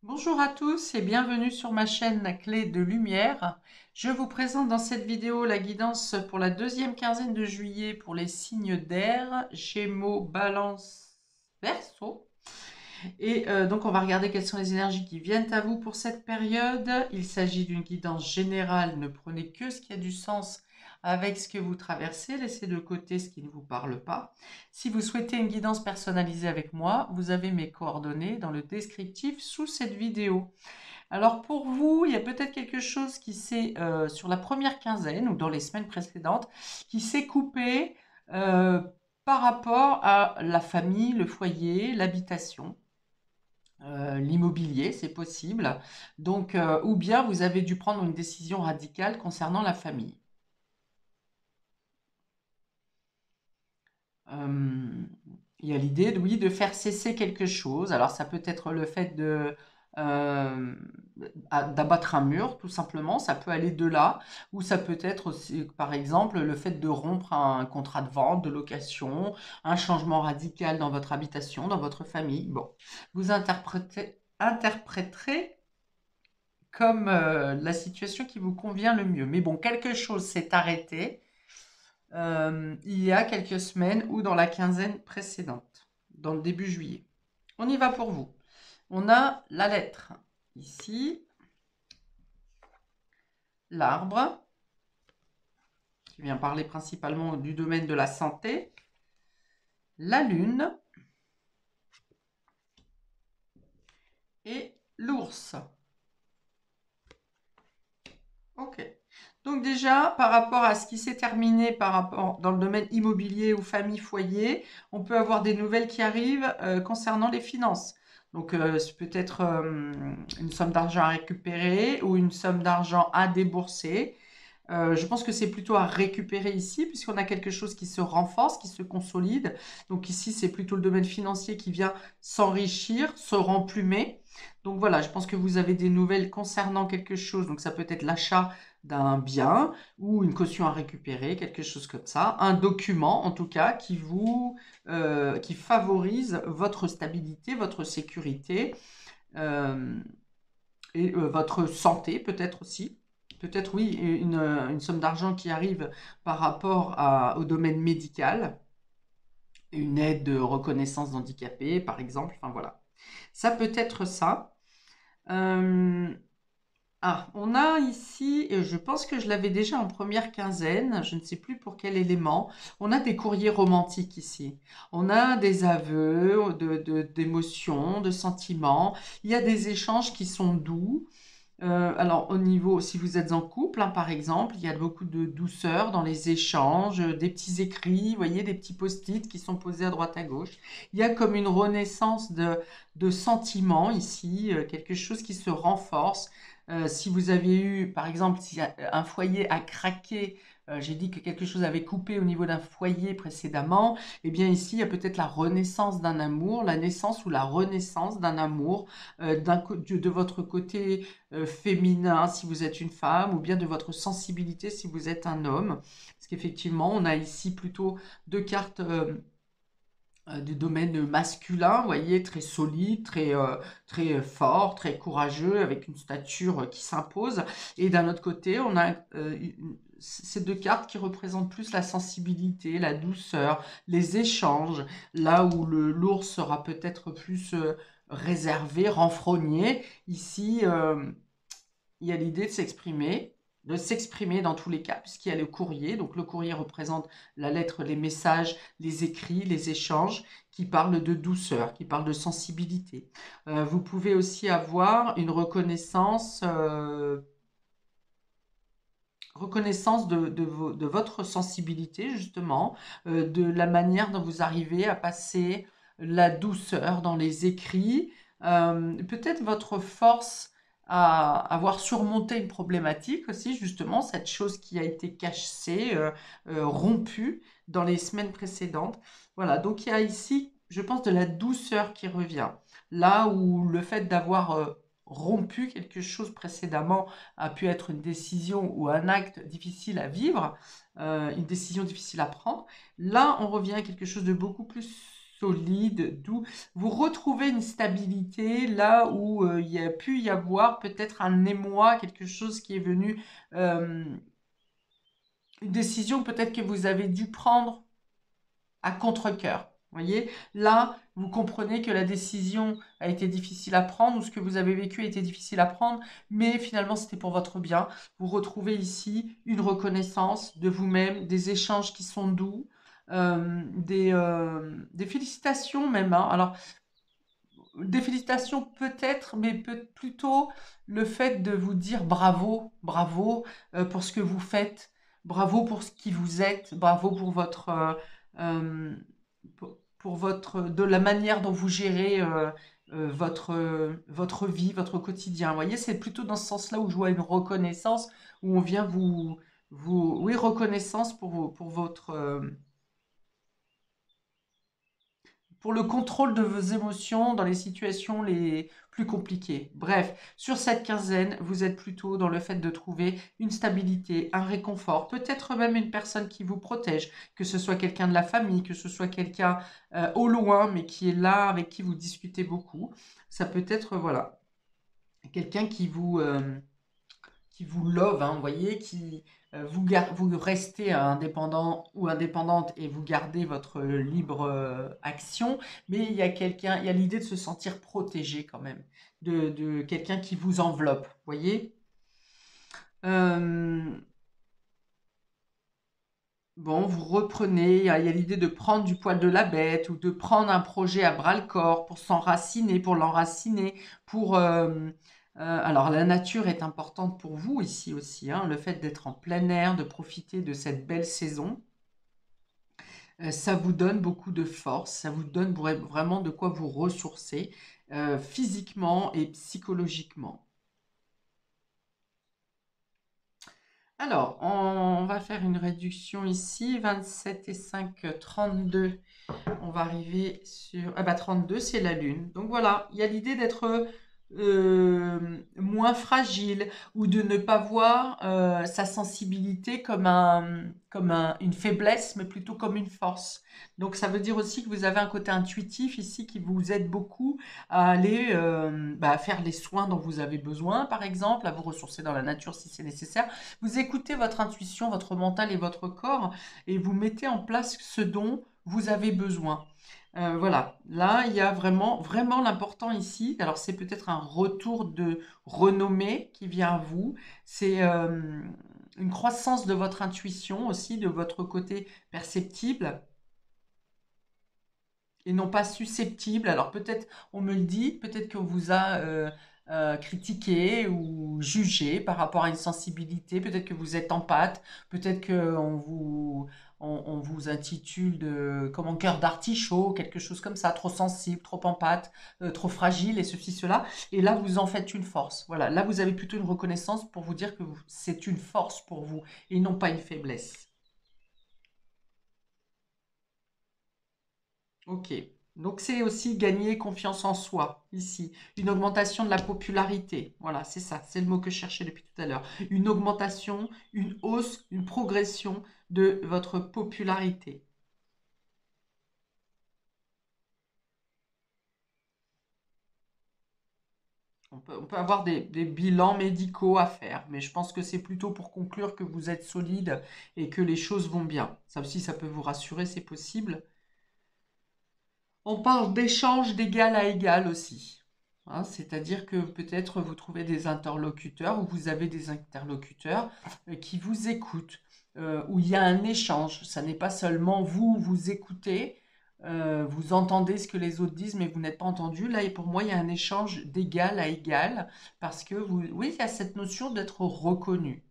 Bonjour à tous et bienvenue sur ma chaîne La Clé de Lumière. Je vous présente dans cette vidéo la guidance pour la deuxième quinzaine de juillet pour les signes d'air, Gémeaux, Balance, Verseau. Donc on va regarder quelles sont les énergies qui viennent à vous pour cette période. Il s'agit d'une guidance générale, ne prenez que ce qui a du sens avec ce que vous traversez, laissez de côté ce qui ne vous parle pas. Si vous souhaitez une guidance personnalisée avec moi, vous avez mes coordonnées dans le descriptif sous cette vidéo. Alors pour vous, il y a peut-être quelque chose qui s'est, sur la première quinzaine ou dans les semaines précédentes, qui s'est coupé euh, par rapport à la famille, le foyer, l'habitation. L'immobilier, c'est possible. Donc, ou bien vous avez dû prendre une décision radicale concernant la famille. Euh, il y a l'idée, oui, de faire cesser quelque chose. Alors, ça peut être le fait euh, d'abattre un mur, tout simplement. Ça peut aller de là. Ou ça peut être aussi, par exemple, le fait de rompre un contrat de vente, de location, un changement radical dans votre habitation, dans votre famille. Bon, vous interpréterez comme la situation qui vous convient le mieux. Mais bon, quelque chose s'est arrêté il y a quelques semaines ou dans la quinzaine précédente, dans le début juillet. On y va pour vous. On a la lettre ici, l'arbre, qui vient parler principalement du domaine de la santé, la lune et l'ours. Ok. Donc déjà, par rapport à ce qui s'est terminé par rapport dans le domaine immobilier ou famille foyer, on peut avoir des nouvelles qui arrivent concernant les finances. Donc c'est peut-être une somme d'argent à récupérer ou une somme d'argent à débourser. Je pense que c'est plutôt à récupérer ici, puisqu'on a quelque chose qui se renforce, qui se consolide. Donc ici, c'est plutôt le domaine financier qui vient s'enrichir, se remplumer. Donc voilà, je pense que vous avez des nouvelles concernant quelque chose. Donc ça peut être l'achat d'un bien ou une caution à récupérer, quelque chose comme ça. Un document, en tout cas, qui favorise votre stabilité, votre sécurité euh, et votre santé peut-être aussi. Peut-être oui, une somme d'argent qui arrive par rapport au domaine médical, une aide de reconnaissance d'handicapé par exemple, enfin voilà. Ça peut être ça. Euh, on a ici, et je pense que je l'avais déjà en première quinzaine, je ne sais plus pour quel élément, on a des courriers romantiques ici. On a des aveux d'émotions, de sentiments. Il y a des échanges qui sont doux. Alors, au niveau, si vous êtes en couple, hein, par exemple, il y a beaucoup de douceur dans les échanges, des petits écrits, vous voyez, des petits post-it qui sont posés à droite à gauche. Il y a comme une renaissance de sentiments ici, quelque chose qui se renforce. Si vous avez eu, par exemple, si un foyer a craqué, j'ai dit que quelque chose avait coupé au niveau d'un foyer précédemment, eh bien ici, il y a peut-être la renaissance d'un amour, la naissance ou la renaissance d'un amour de votre côté féminin si vous êtes une femme, ou bien de votre sensibilité si vous êtes un homme. Parce qu'effectivement, on a ici plutôt deux cartes du domaine masculin, vous voyez, très solide, très fort, très courageux, avec une stature qui s'impose. Et d'un autre côté, on a ces deux cartes qui représentent plus la sensibilité, la douceur, les échanges, là où l'ours sera peut-être plus réservé, renfrogné. Ici, il y a l'idée de s'exprimer dans tous les cas, puisqu'il y a le courrier. Donc le courrier représente la lettre, les messages, les écrits, les échanges, qui parlent de douceur, qui parlent de sensibilité. Vous pouvez aussi avoir une reconnaissance de votre sensibilité, justement, de la manière dont vous arrivez à passer la douceur dans les écrits, peut-être votre force à avoir surmonté une problématique aussi, justement, cette chose qui a été cachée, rompue dans les semaines précédentes. Voilà, donc il y a ici, je pense, de la douceur qui revient. Là où le fait d'avoir rompu quelque chose précédemment a pu être une décision ou un acte difficile à vivre, une décision difficile à prendre. Là, on revient à quelque chose de beaucoup plus solide, doux. Vous retrouvez une stabilité là où il y a pu y avoir peut-être un émoi, quelque chose qui est venu, une décision peut-être que vous avez dû prendre à contre-cœur. Voyez, là, vous comprenez que la décision a été difficile à prendre ou ce que vous avez vécu a été difficile à prendre, mais finalement, c'était pour votre bien. Vous retrouvez ici une reconnaissance de vous-même, des échanges qui sont doux, des félicitations même, hein. Alors, des félicitations peut-être, mais plutôt le fait de vous dire bravo, bravo pour ce que vous faites, bravo pour ce qui vous êtes, bravo pour votre, euh, pour votre, de la manière dont vous gérez votre vie, votre quotidien. Vous voyez, c'est plutôt dans ce sens-là où je vois une reconnaissance, où on vient oui, reconnaissance pour votre, pour le contrôle de vos émotions dans les situations les plus compliquées. Bref, sur cette quinzaine, vous êtes plutôt dans le fait de trouver une stabilité, un réconfort, peut-être même une personne qui vous protège, que ce soit quelqu'un de la famille, que ce soit quelqu'un au loin, mais qui est là, avec qui vous discutez beaucoup. Ça peut être, voilà, quelqu'un qui vous love, hein, vous voyez, qui vous restez indépendant ou indépendante et vous gardez votre libre action, mais il y a quelqu'un, il y a l'idée de se sentir protégé quand même, de quelqu'un qui vous enveloppe, vous voyez. Euh, bon, vous reprenez, il y a l'idée de prendre du poil de la bête ou de prendre un projet à bras-le-corps pour s'enraciner, pour l'enraciner, pour... alors, la nature est importante pour vous ici aussi, hein, le fait d'être en plein air, de profiter de cette belle saison, ça vous donne beaucoup de force, ça vous donne vraiment de quoi vous ressourcer physiquement et psychologiquement. Alors, on va faire une réduction ici, 27 et 5, 32. On va arriver sur... Ah bah 32, c'est la Lune. Donc voilà, il y a l'idée d'être moins fragile ou de ne pas voir sa sensibilité une faiblesse, mais plutôt comme une force. Donc ça veut dire aussi que vous avez un côté intuitif ici qui vous aide beaucoup à aller faire les soins dont vous avez besoin, par exemple, à vous ressourcer dans la nature si c'est nécessaire. Vous écoutez votre intuition, votre mental et votre corps et vous mettez en place ce dont vous avez besoin. Voilà, là, il y a vraiment, vraiment l'important ici. Alors, c'est peut-être un retour de renommée qui vient à vous. C'est une croissance de votre intuition aussi, de votre côté perceptible et non pas susceptible. Alors, peut-être, on me le dit, peut-être qu'on vous a critiqué ou jugé par rapport à une sensibilité. Peut-être que vous êtes empathe. Peut-être on vous intitule de comme un cœur d'artichaut, quelque chose comme ça, trop sensible, trop empathe, trop fragile et ceci, cela. Et là, vous en faites une force. Voilà, là, vous avez plutôt une reconnaissance pour vous dire que c'est une force pour vous et non pas une faiblesse. Ok. Donc, c'est aussi gagner confiance en soi, ici. Une augmentation de la popularité. Voilà, c'est ça, c'est le mot que je cherchais depuis tout à l'heure. Une augmentation, une hausse, une progression de votre popularité. On peut avoir des bilans médicaux à faire, mais je pense que c'est plutôt pour conclure que vous êtes solide et que les choses vont bien. Ça aussi, ça peut vous rassurer, c'est possible. On parle d'échange d'égal à égal aussi. Hein, c'est-à-dire que peut-être vous trouvez des interlocuteurs ou vous avez des interlocuteurs qui vous écoutent, où il y a un échange. Ça n'est pas seulement vous écoutez, vous entendez ce que les autres disent, mais vous n'êtes pas entendu. Là, et pour moi, il y a un échange d'égal à égal parce que oui, il y a cette notion d'être reconnu,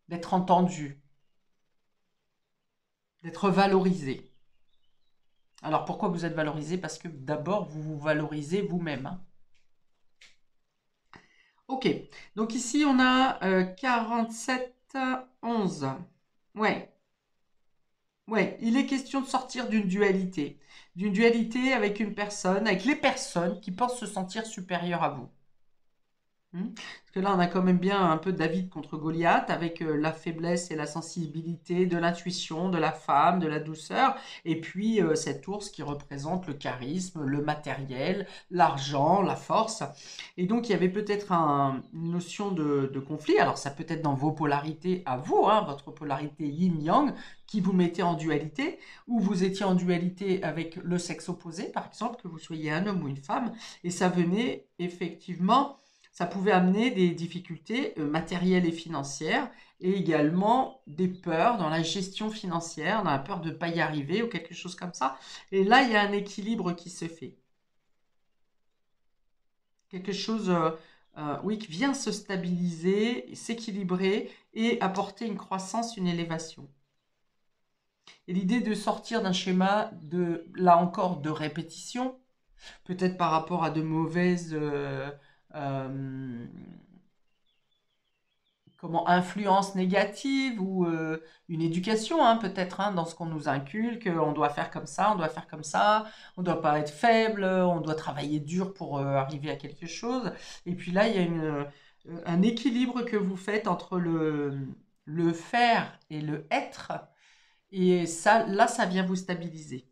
d'être entendu, d'être valorisé. Alors pourquoi vous êtes valorisé? Parce que d'abord, vous vous valorisez vous-même, hein. Ok, donc ici on a 47, 11. Ouais, ouais, il est question de sortir d'une dualité. D'une dualité avec une personne, avec les personnes qui pensent se sentir supérieures à vous. Parce que là, on a quand même bien un peu David contre Goliath, avec la faiblesse et la sensibilité de l'intuition, de la femme, de la douceur, et puis cet ours qui représente le charisme, le matériel, l'argent, la force. Et donc, il y avait peut-être une notion de conflit. Alors, ça peut être dans vos polarités à vous, hein, votre polarité yin-yang, qui vous mettez en dualité, ou vous étiez en dualité avec le sexe opposé, par exemple, que vous soyez un homme ou une femme, et ça venait effectivement, ça pouvait amener des difficultés matérielles et financières, et également des peurs dans la gestion financière, dans la peur de ne pas y arriver ou quelque chose comme ça. Et là, il y a un équilibre qui se fait. Quelque chose, oui, qui vient se stabiliser, s'équilibrer et apporter une croissance, une élévation. Et l'idée de sortir d'un schéma de, là encore, de répétition, peut-être par rapport à de mauvaises euh, comment, influences négatives ou une éducation, hein, peut-être, hein, dans ce qu'on nous inculque, on doit faire comme ça, on doit faire comme ça, on doit pas être faible, on doit travailler dur pour arriver à quelque chose. Et puis là, il y a un équilibre que vous faites entre le faire et le être. Et ça, là, ça vient vous stabiliser.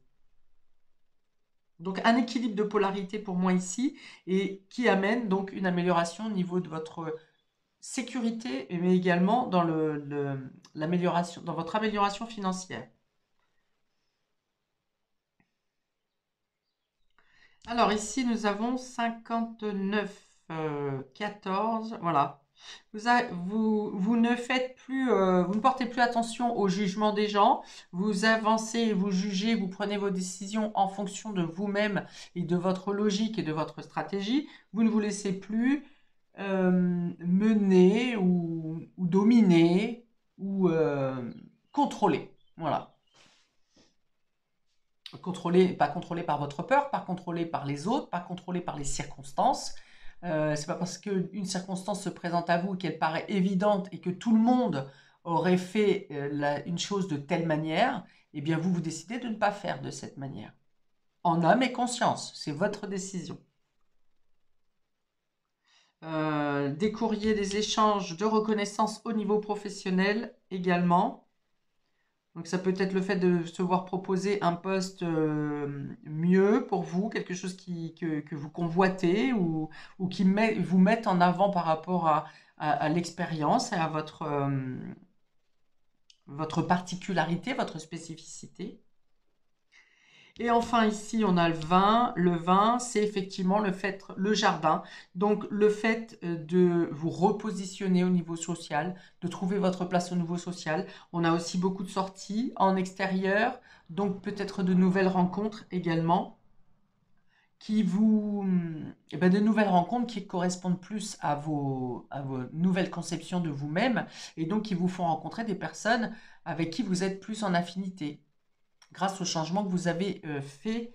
Donc un équilibre de polarité pour moi ici, et qui amène donc une amélioration au niveau de votre sécurité, mais également dans l'amélioration, dans votre amélioration financière. Alors ici, nous avons 59, 14, voilà. Vous ne faites plus, vous ne portez plus attention au jugement des gens, vous avancez, vous jugez, vous prenez vos décisions en fonction de vous-même et de votre logique et de votre stratégie. Vous ne vous laissez plus mener ou dominer ou contrôler. Voilà. Contrôlé, pas contrôlé par votre peur, pas contrôlé par les autres, pas contrôlé par les circonstances. C'est pas parce qu'une circonstance se présente à vous et qu'elle paraît évidente et que tout le monde aurait fait une chose de telle manière, eh bien vous décidez de ne pas faire de cette manière. En âme et conscience, c'est votre décision. Des courriers, des échanges de reconnaissance au niveau professionnel également. Donc ça peut être le fait de se voir proposer un poste mieux pour vous, quelque chose que vous convoitez ou qui vous met en avant par rapport à l'expérience et à votre particularité, votre spécificité. Et enfin ici, on a le vin. Le vin, c'est effectivement le jardin. Donc le fait de vous repositionner au niveau social, de trouver votre place au niveau social. On a aussi beaucoup de sorties en extérieur, donc peut-être de nouvelles rencontres également, de nouvelles rencontres qui correspondent plus à vos nouvelles conceptions de vous-même et donc qui vous font rencontrer des personnes avec qui vous êtes plus en affinité grâce au changement que vous avez fait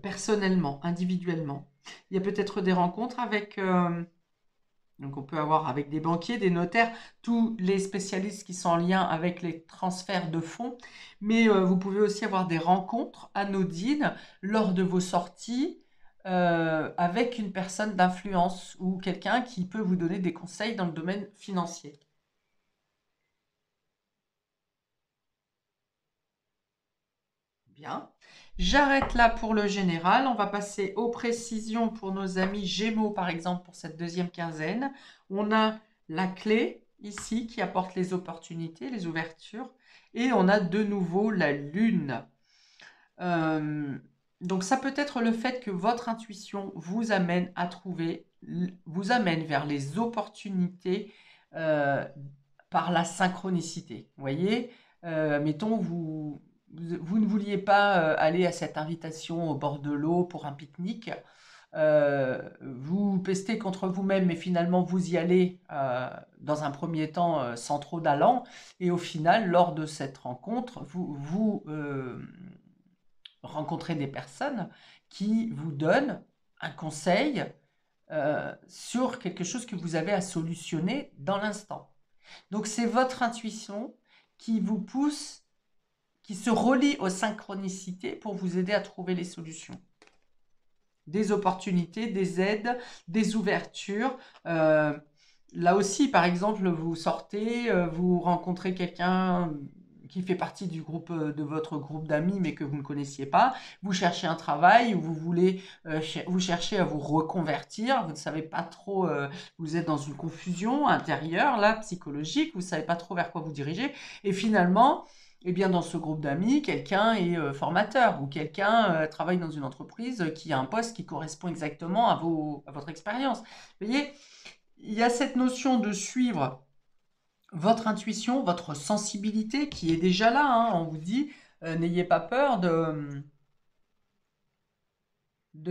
personnellement, individuellement. Il y a peut-être des rencontres avec, donc on peut avoir avec des banquiers, des notaires, tous les spécialistes qui sont en lien avec les transferts de fonds, mais vous pouvez aussi avoir des rencontres anodines lors de vos sorties avec une personne d'influence ou quelqu'un qui peut vous donner des conseils dans le domaine financier. Bien. J'arrête là pour le général. On va passer aux précisions pour nos amis Gémeaux, par exemple, pour cette deuxième quinzaine. On a la clé ici qui apporte les opportunités, les ouvertures. Et on a de nouveau la lune. Euh, donc ça peut être le fait que votre intuition vous amène à trouver, vous amène vers les opportunités euh, par la synchronicité. Vous voyez, mettons, vous ne vouliez pas aller à cette invitation au bord de l'eau pour un pique-nique. Vous pestez contre vous-même, mais finalement vous y allez dans un premier temps sans trop d'allant. Et au final, lors de cette rencontre, vous rencontrez des personnes qui vous donnent un conseil sur quelque chose que vous avez à solutionner dans l'instant. Donc c'est votre intuition qui vous pousse, qui se relie aux synchronicités pour vous aider à trouver les solutions. des opportunités, des aides, des ouvertures. Euh, Là aussi, par exemple, vous sortez, vous rencontrez quelqu'un qui fait partie du groupe, de votre groupe d'amis, mais que vous ne connaissiez pas. Vous cherchez un travail ou vous voulez, vous cherchez à vous reconvertir. Vous ne savez pas trop, vous êtes dans une confusion intérieure, là, psychologique. Vous ne savez pas trop vers quoi vous dirigez. Et finalement, eh bien, dans ce groupe d'amis, quelqu'un est formateur ou quelqu'un travaille dans une entreprise qui a un poste qui correspond exactement à votre expérience. Vous voyez, il y a cette notion de suivre votre intuition, votre sensibilité qui est déjà là, hein. On vous dit, n'ayez pas peur de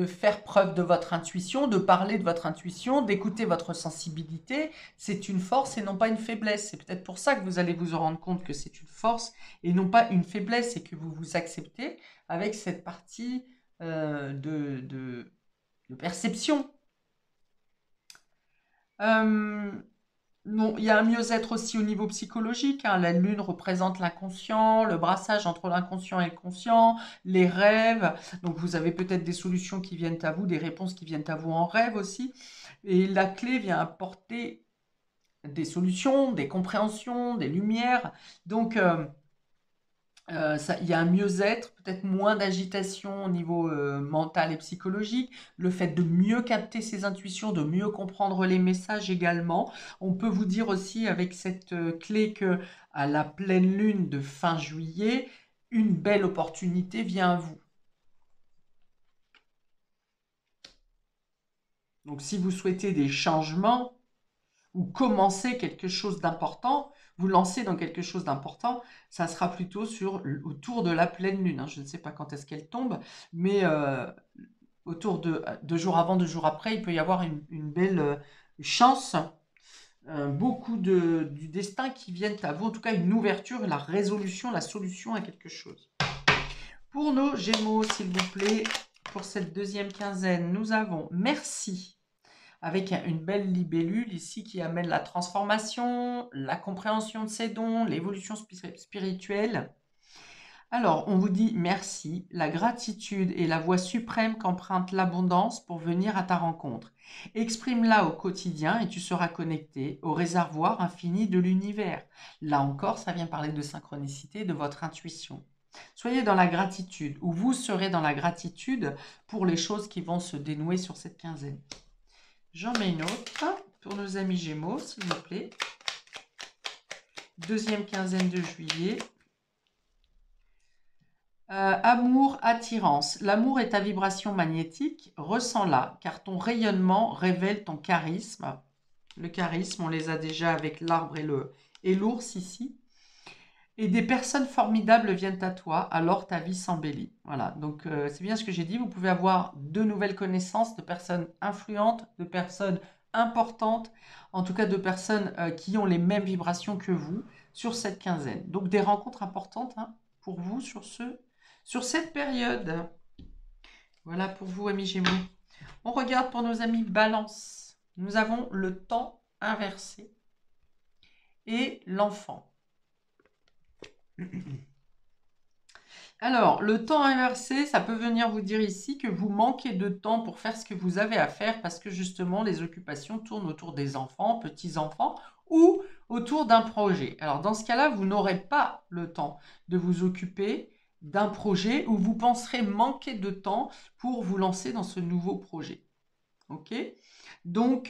faire preuve de votre intuition, de parler de votre intuition, d'écouter votre sensibilité. C'est une force et non pas une faiblesse. C'est peut-être pour ça que vous allez vous en rendre compte que c'est une force et non pas une faiblesse et que vous vous acceptez avec cette partie de perception. Euh, Bon, il y a un mieux-être aussi au niveau psychologique, hein. La lune représente l'inconscient, le brassage entre l'inconscient et le conscient, les rêves. Donc vous avez peut-être des solutions qui viennent à vous, des réponses qui viennent à vous en rêve aussi. Et la clé vient apporter des solutions, des compréhensions, des lumières. Donc il y a un mieux-être, peut-être moins d'agitation au niveau mental et psychologique, le fait de mieux capter ses intuitions, de mieux comprendre les messages également. On peut vous dire aussi avec cette clé que à la pleine lune de fin juillet, une belle opportunité vient à vous. Donc si vous souhaitez des changements, ou commencer quelque chose d'important, vous lancez dans quelque chose d'important, ça sera plutôt autour de la pleine lune, hein. Je ne sais pas quand est-ce qu'elle tombe, mais autour de 2 jours avant, 2 jours après, il peut y avoir une belle chance, beaucoup du destin qui viennent à vous, en tout cas une ouverture, la résolution, la solution à quelque chose. Pour nos Gémeaux, s'il vous plaît, pour cette deuxième quinzaine, nous avons merci avec une belle libellule ici qui amène la transformation, la compréhension de ses dons, l'évolution spirituelle. Alors, on vous dit merci, la gratitude est la voie suprême qu'emprunte l'abondance pour venir à ta rencontre. Exprime-la au quotidien et tu seras connecté au réservoir infini de l'univers. Là encore, ça vient parler de synchronicité, de votre intuition. Soyez dans la gratitude, ou vous serez dans la gratitude pour les choses qui vont se dénouer sur cette quinzaine. J'en mets une autre pour nos amis Gémeaux, s'il vous plaît. Deuxième quinzaine de juillet. Amour, attirance. L'amour est ta vibration magnétique. Ressens-la, car ton rayonnement révèle ton charisme. Le charisme, on les a déjà avec l'arbre et l'ours ici. Et des personnes formidables viennent à toi, alors ta vie s'embellit. Voilà, donc c'est bien ce que j'ai dit. Vous pouvez avoir de nouvelles connaissances de personnes influentes, de personnes importantes, en tout cas de personnes qui ont les mêmes vibrations que vous sur cette quinzaine. Donc des rencontres importantes, hein, pour vous sur cette période. Voilà pour vous, amis Gémeaux. On regarde pour nos amis Balance. Nous avons le temps inversé et l'enfant. Alors, le temps inversé, ça peut venir vous dire ici que vous manquez de temps pour faire ce que vous avez à faire parce que justement, les occupations tournent autour des enfants, petits-enfants ou autour d'un projet. Alors, dans ce cas-là, vous n'aurez pas le temps de vous occuper d'un projet où vous penserez manquer de temps pour vous lancer dans ce nouveau projet. Ok? Donc,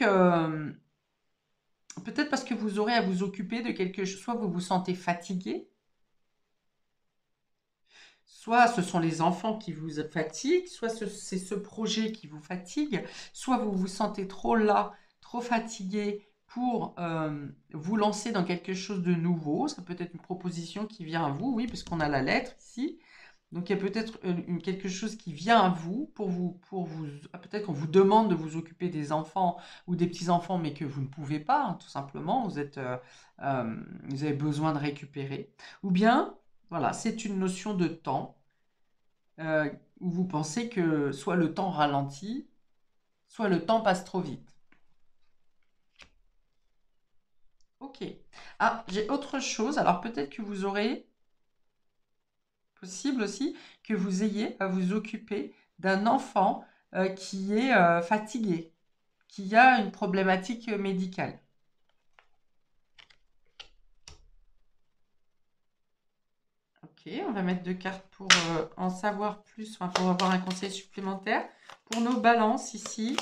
peut-être parce que vous aurez à vous occuper de quelque chose, soit vous vous sentez fatigué, soit ce sont les enfants qui vous fatiguent, soit c'est ce projet qui vous fatigue, soit vous vous sentez trop las, trop fatigué pour vous lancer dans quelque chose de nouveau. Ça peut être une proposition qui vient à vous, oui, parce qu'on a la lettre ici. Donc il y a peut-être quelque chose qui vient à vous peut-être qu'on vous demande de vous occuper des enfants ou des petits-enfants, mais que vous ne pouvez pas, hein, tout simplement. Vous avez besoin de récupérer. Ou bien, voilà, c'est une notion de temps où vous pensez que soit le temps ralentit, soit le temps passe trop vite. Ok. Ah, j'ai autre chose. Alors peut-être que vous aurez, possible aussi, que vous ayez à vous occuper d'un enfant qui est fatigué, qui a une problématique médicale. Ok, on va mettre 2 cartes pour en savoir plus, enfin, pour avoir un conseil supplémentaire. Pour nos balances ici,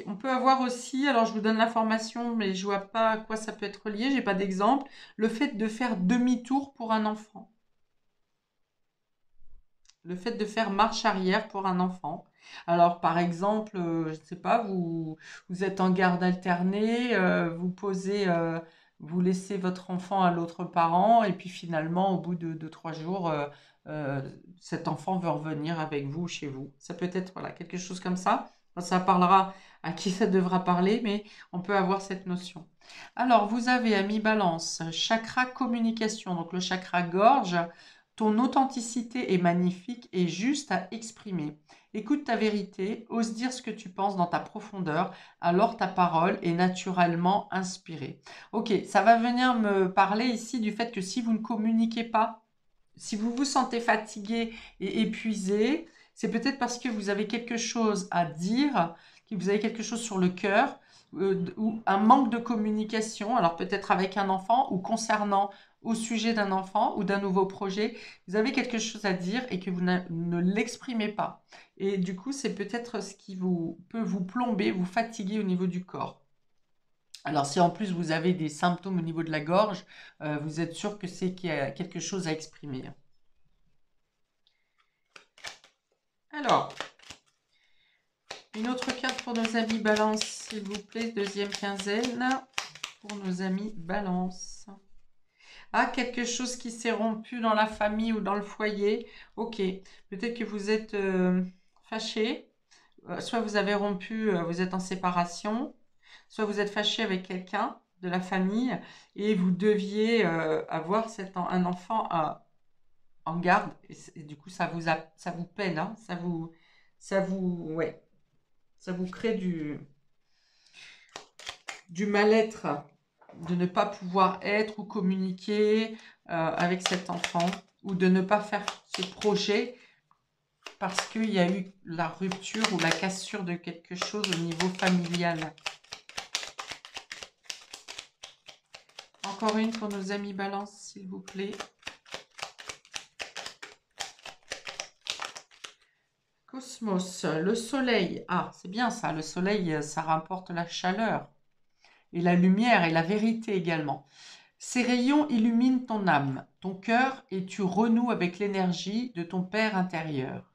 on peut avoir aussi, alors je vous donne l'information, mais je vois pas à quoi ça peut être lié, j'ai pas d'exemple, le fait de faire demi-tour pour un enfant. Le fait de faire marche arrière pour un enfant. Alors, par exemple, je ne sais pas, vous êtes en garde alternée, vous laissez votre enfant à l'autre parent, et puis finalement, au bout de 3 jours, euh, cet enfant veut revenir avec vous chez vous. Ça peut être voilà, quelque chose comme ça. Enfin, ça parlera à qui ça devra parler, mais on peut avoir cette notion. Alors, vous avez à mi-balance, chakra communication, donc le chakra gorge. Ton authenticité est magnifique et juste à exprimer. Écoute ta vérité, ose dire ce que tu penses dans ta profondeur, alors ta parole est naturellement inspirée. Ok, ça va venir me parler ici du fait que si vous ne communiquez pas, si vous vous sentez fatigué et épuisé, c'est peut-être parce que vous avez quelque chose à dire, que vous avez quelque chose sur le cœur, ou un manque de communication, alors peut-être avec un enfant ou concernant au sujet d'un enfant ou d'un nouveau projet, vous avez quelque chose à dire et que vous ne l'exprimez pas. Et du coup, c'est peut-être ce qui peut vous plomber, vous fatiguer au niveau du corps. Alors, si en plus vous avez des symptômes au niveau de la gorge, vous êtes sûr que c'est qu'il y a quelque chose à exprimer. Alors, une autre carte pour nos amis Balance, s'il vous plaît, deuxième quinzaine pour nos amis Balance. Ah, quelque chose qui s'est rompu dans la famille ou dans le foyer. Ok, peut-être que vous êtes fâché, soit vous avez rompu, vous êtes en séparation, soit vous êtes fâché avec quelqu'un de la famille et vous deviez avoir un enfant en garde. Et du coup, ça vous peine, hein, ouais, ça vous crée du mal-être de ne pas pouvoir être ou communiquer avec cet enfant ou de ne pas faire ce projet parce qu'il y a eu la rupture ou la cassure de quelque chose au niveau familial. Encore une pour nos amis Balance, s'il vous plaît. Cosmos, le soleil. Ah, c'est bien ça, le soleil, ça rapporte la chaleur et la lumière et la vérité également. Ces rayons illuminent ton âme, ton cœur et tu renoues avec l'énergie de ton Père intérieur.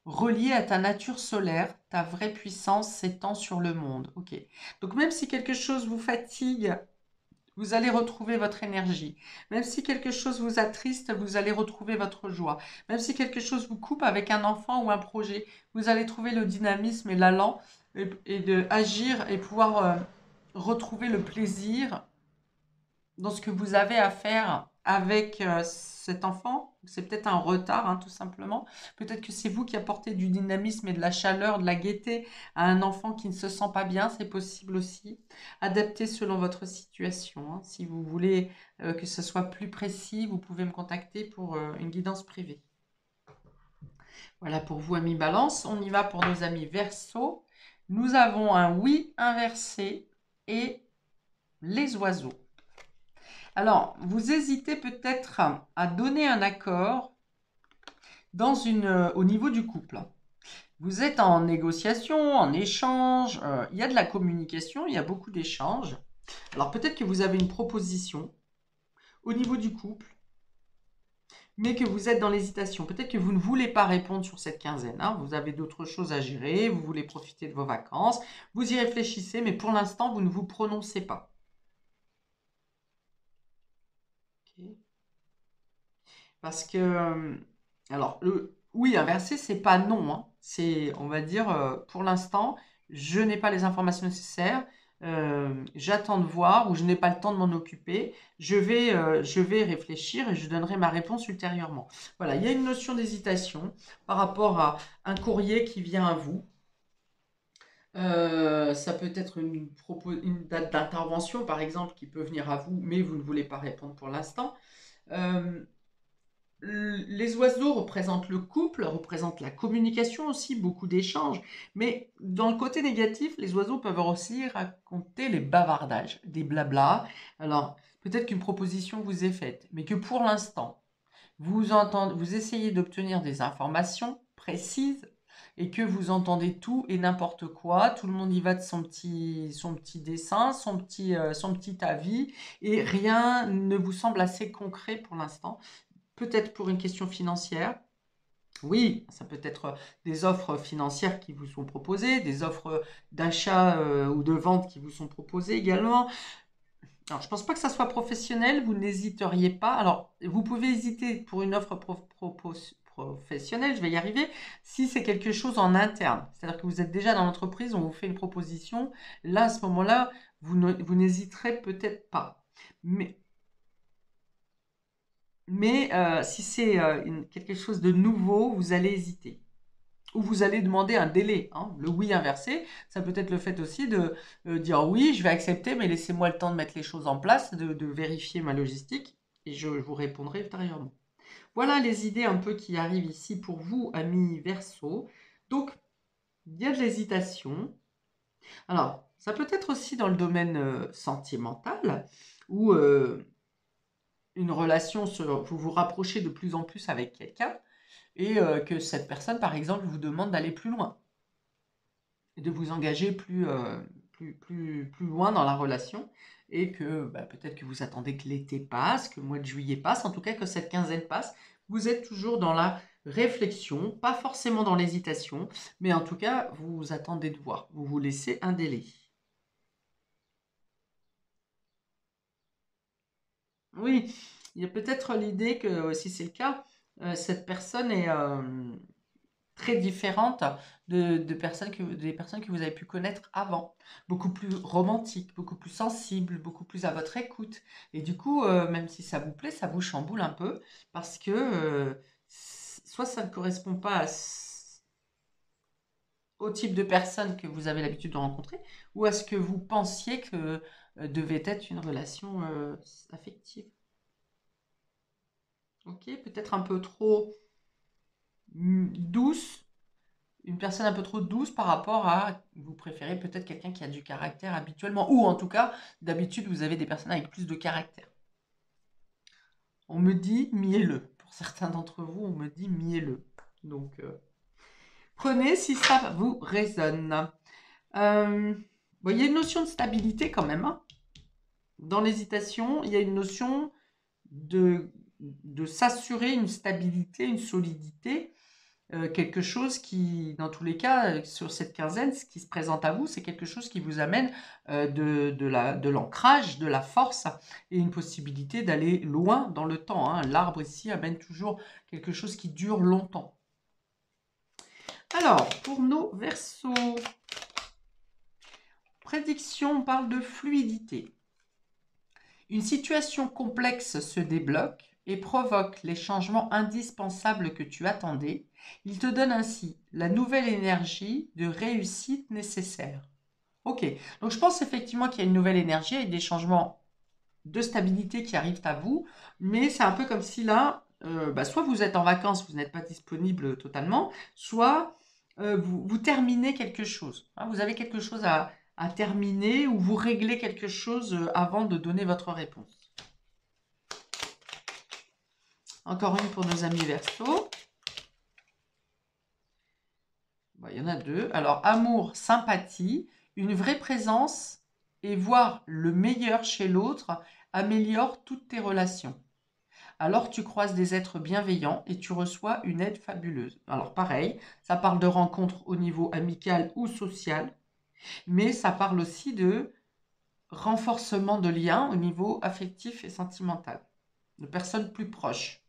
Relié à ta nature solaire, ta vraie puissance s'étend sur le monde. Ok. Donc même si quelque chose vous fatigue, vous allez retrouver votre énergie. Même si quelque chose vous attriste, vous allez retrouver votre joie. Même si quelque chose vous coupe avec un enfant ou un projet, vous allez trouver le dynamisme et l'allant et de agir et pouvoir retrouver le plaisir dans ce que vous avez à faire avec cet enfant. C'est peut-être un retard, hein, tout simplement. Peut-être que c'est vous qui apportez du dynamisme et de la chaleur, de la gaieté à un enfant qui ne se sent pas bien. C'est possible aussi. Adaptez selon votre situation, hein. Si vous voulez que ce soit plus précis, vous pouvez me contacter pour une guidance privée. Voilà pour vous, amis Balance. On y va pour nos amis Verseau. Nous avons un oui inversé et les oiseaux. Alors, vous hésitez peut-être à donner un accord au niveau du couple. Vous êtes en négociation, en échange, il y a de la communication, il y a beaucoup d'échanges. Alors peut-être que vous avez une proposition au niveau du couple, mais que vous êtes dans l'hésitation. Peut-être que vous ne voulez pas répondre sur cette quinzaine, hein. Vous avez d'autres choses à gérer, vous voulez profiter de vos vacances, vous y réfléchissez, mais pour l'instant, vous ne vous prononcez pas. Ok. Parce que, alors, le oui inversé, c'est pas non, hein. C'est, on va dire, pour l'instant, je n'ai pas les informations nécessaires, j'attends de voir ou je n'ai pas le temps de m'en occuper. Je vais réfléchir et je donnerai ma réponse ultérieurement. Voilà, il y a une notion d'hésitation par rapport à un courrier qui vient à vous. Ça peut être une date d'intervention, par exemple, qui peut venir à vous, mais vous ne voulez pas répondre pour l'instant. Euh, Les oiseaux représentent le couple, représentent la communication aussi, beaucoup d'échanges. Mais dans le côté négatif, les oiseaux peuvent aussi raconter les bavardages, des blablas. Alors, peut-être qu'une proposition vous est faite, mais que pour l'instant, vous essayez d'obtenir des informations précises et que vous entendez tout et n'importe quoi. Tout le monde y va de son petit dessin, son petit avis, et rien ne vous semble assez concret pour l'instant. Peut-être pour une question financière. Oui, ça peut être des offres financières qui vous sont proposées, des offres d'achat ou de vente qui vous sont proposées également. Alors, je ne pense pas que ça soit professionnel, vous n'hésiteriez pas. Alors, vous pouvez hésiter pour une offre professionnelle, je vais y arriver, si c'est quelque chose en interne. C'est-à-dire que vous êtes déjà dans l'entreprise, on vous fait une proposition. Là, à ce moment-là, vous n'hésiterez peut-être pas. Mais si c'est quelque chose de nouveau, vous allez hésiter. Ou vous allez demander un délai, hein. Le oui inversé, ça peut être le fait aussi de dire oui, je vais accepter, mais laissez-moi le temps de mettre les choses en place, de vérifier ma logistique, et je vous répondrai ultérieurement. Voilà les idées un peu qui arrivent ici pour vous, amis Verseau. Donc, il y a de l'hésitation. Alors, ça peut être aussi dans le domaine sentimental, où une relation, vous vous rapprochez de plus en plus avec quelqu'un, et que cette personne, par exemple, vous demande d'aller plus loin, et de vous engager plus loin dans la relation, et que peut-être que vous attendez que l'été passe, que le mois de juillet passe, en tout cas que cette quinzaine passe. Vous êtes toujours dans la réflexion, pas forcément dans l'hésitation, mais en tout cas, vous attendez de voir, vous vous laissez un délai. Oui, il y a peut-être l'idée que, si c'est le cas, cette personne est très différente des personnes que vous avez pu connaître avant. Beaucoup plus romantique, beaucoup plus sensible, beaucoup plus à votre écoute. Et du coup, même si ça vous plaît, ça vous chamboule un peu parce que soit ça ne correspond pas au type de personne que vous avez l'habitude de rencontrer, ou à ce que vous pensiez que devait être une relation affective. Ok, peut-être un peu trop douce, une personne un peu trop douce par rapport à, vous préférez peut-être quelqu'un qui a du caractère habituellement, ou en tout cas, d'habitude, vous avez des personnes avec plus de caractère. On me dit mielleux. Pour certains d'entre vous, on me dit mielleux. Donc, prenez si ça vous résonne. Bon, il y a une notion de stabilité quand même, hein. Dans l'hésitation, il y a une notion de s'assurer une stabilité, une solidité. Quelque chose qui, dans tous les cas, sur cette quinzaine, ce qui se présente à vous, c'est quelque chose qui vous amène de l'ancrage, de la force et une possibilité d'aller loin dans le temps, hein. L'arbre ici amène toujours quelque chose qui dure longtemps. Alors, pour nos Verseaux, prédiction, on parle de fluidité. Une situation complexe se débloque et provoque les changements indispensables que tu attendais. Il te donne ainsi la nouvelle énergie de réussite nécessaire. Ok, donc je pense effectivement qu'il y a une nouvelle énergie et des changements de stabilité qui arrivent à vous, mais c'est un peu comme si là, soit vous êtes en vacances, vous n'êtes pas disponible totalement, soit vous terminez quelque chose, hein. Vous avez quelque chose à terminer ou vous réglez quelque chose avant de donner votre réponse. Encore une pour nos amis Verseaux. Bon, il y en a deux. Alors, amour, sympathie, une vraie présence et voir le meilleur chez l'autre améliore toutes tes relations. Alors, tu croises des êtres bienveillants et tu reçois une aide fabuleuse. Alors, pareil, ça parle de rencontres au niveau amical ou social, mais ça parle aussi de renforcement de liens au niveau affectif et sentimental, de personnes plus proches.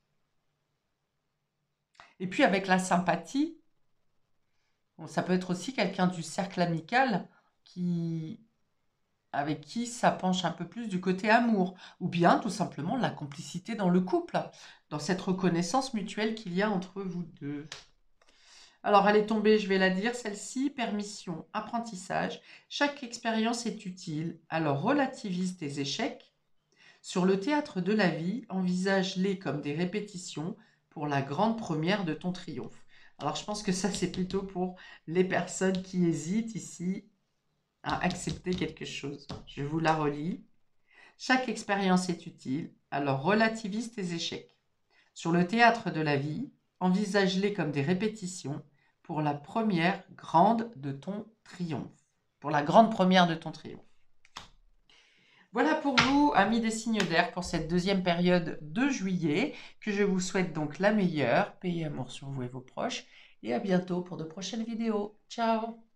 Et puis, avec la sympathie, bon, ça peut être aussi quelqu'un du cercle amical qui, avec qui ça penche un peu plus du côté amour, ou bien tout simplement la complicité dans le couple, dans cette reconnaissance mutuelle qu'il y a entre vous deux. Alors, elle est tombée, je vais la dire, celle-ci, permission, apprentissage. Chaque expérience est utile, alors relativise tes échecs. Sur le théâtre de la vie, envisage-les comme des répétitions, pour la grande première de ton triomphe. Alors, je pense que ça, c'est plutôt pour les personnes qui hésitent ici à accepter quelque chose. Je vous la relis. Chaque expérience est utile, alors relativise tes échecs. Sur le théâtre de la vie, envisage-les comme des répétitions pour la première grande de ton triomphe. Pour la grande première de ton triomphe. Voilà pour vous, amis des signes d'air, pour cette deuxième période de juillet, que je vous souhaite donc la meilleure. Paix et amour sur vous et vos proches. Et à bientôt pour de prochaines vidéos. Ciao!